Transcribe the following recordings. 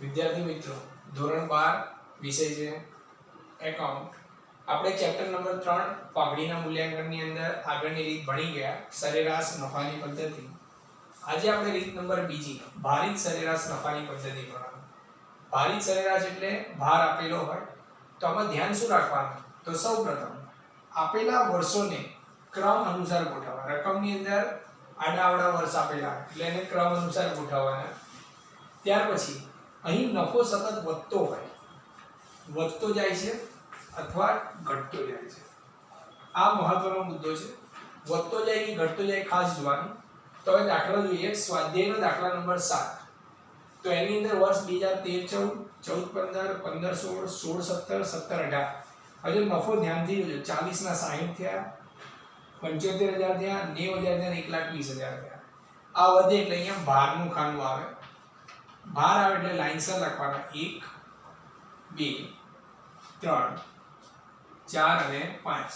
વિદ્યાર્થી મિત્રો, ધોરણ 12 વિષય છે એકાઉન્ટ. આપણે ચેપ્ટર નંબર 3 પાઘડીના મૂલ્યાંકનની અંદર આગળની રીત ભણી ગયા, સરેરાશ નફાની પદ્ધતિ. આજે આપણે રીત નંબર બીજી, ભારિત સરેરાશ નફાની પદ્ધતિ ભણવાનું. ભારિત સરેરાશ એટલે ભાર આપેલો હોય તો આમાં ધ્યાન શું રાખવાનું? તો સૌપ્રથમ આપેલા વર્ષોને ક્રમ અનુસાર ગોઠવવા. રકમની અંદર આડાઅવળા વર્ષ આપેલા એટલે એને ક્રમ અનુસાર ગોઠવવાના. ત્યાર પછી અહીં નફો સતત વધતો હોય, વધતો જાય છે અથવા ઘટતો જાય છે. આ મહત્વનો મુદ્દો છે. વધતો જાય કે ઘટતો જાય ખાસ જોવાનું. તો હવે દાખલો જોઈએ, સ્વાધ્યાયનો દાખલા નંબર 7. તો એની અંદર વર્ષ 2013 14 15 15 16 16 17 17 18. હવે નફો ધ્યાનથી જોજો. 40 ના 60 થયા, 75000 થયા, 90000 થયા, 1,20,000 થયા. આ વધે એટલે અહીંયા ભારનું ખાનું આવે. ભાર આવે એટલે લાઈનસર લખવાના 1 2 3 4 અને 5.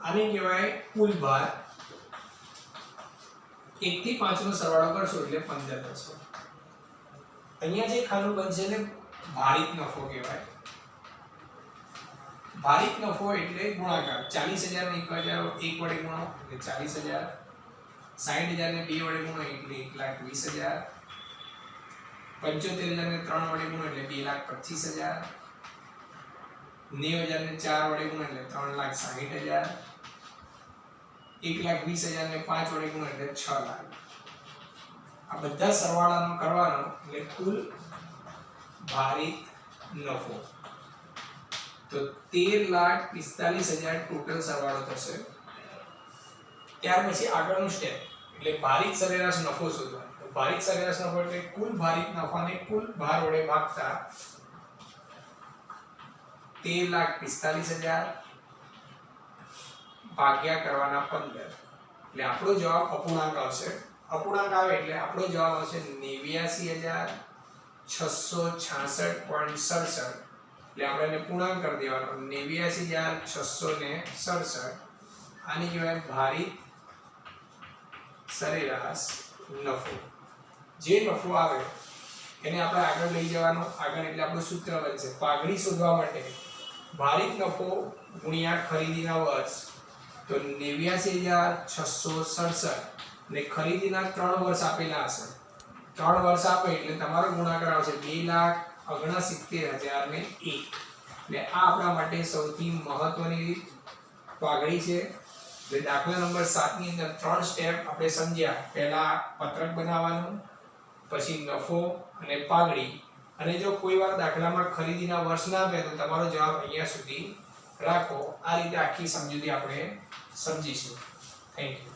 આને કહેવાય કુલ ભાર. 1 થી 5 નો સરવાળો કરશો એટલે 15 થશે. અહીંયા જે ખાનું બનશે ને ભારિત નફો કહેવાય. ભારિત નફો એટલે ગુણાકાર. 40000 ને 1 વડે ગુણો એટલે 40000, 60000 ને 2 વડે ગુણો એટલે 1,20,000, 75000 ને 3 વડે ગુણો એટલે 2,25,000, 90000 ને 4 વડે ગુણો એટલે 3,60,000, 1,20,000 ને 5 વડે ગુણો એટલે 6 લાખ. આ બધા સરવાળાનો કરવાનો એટલે કુલ ભારિત નફો. તો 13,45,000 ટોટલ સરવાળો થશે. ત્યાર પછી આગળનું સ્ટેપ એટલે ભારિત સરેરાશ નફો શોધવાનો. તો ભારિત સરેરાશ નફો એટલે કુલ ભારિત નફાને કુલ ભાર વડે ભાગતા 13,45,000 ભાગ્યા કરવાના 15. એટલે આપણો જવાબ અપૂર્ણાંક આવશે. અપૂર્ણાંક આવે એટલે આપણો જવાબ આવશે 89,666.67. એટલે આપણે એને પૂર્ણાંક કરી દેવાનો. 89,667. આની કહેવાય ભારિત સરેરાશ નફો. જે નફો આવે એને આપણે આગળ લઈ જવાનો. આગળ એટલે આપણું સૂત્ર બનશે. પાઘડી શોધવા માટે ભારિત નફો ગુણ્યા ખરીદીના વર્ષ. તો 89,667 ને ખરીદીના 3 વર્ષ આપેલા હશે. 3 વર્ષ આપે એટલે તમારો ગુણાકાર આવશે 2,69,001. એટલે આ આપણા માટે સૌથી મહત્વની પાઘડી છે. જે દાખલા નંબર 7 ની અંદર 3 સ્ટેપ આપણે સમજ્યા. પહેલા પત્રક બનાવવાનું, પછી નફો અને પાઘડી. અને જો કોઈ વાર દાખલામાં ખરીદીના વર્ષ ના આપે તો તમારો જવાબ અહીંયા સુધી રાખો. આ રીતે આખી સમજૂતી આપણે સમજીશું. Thank you.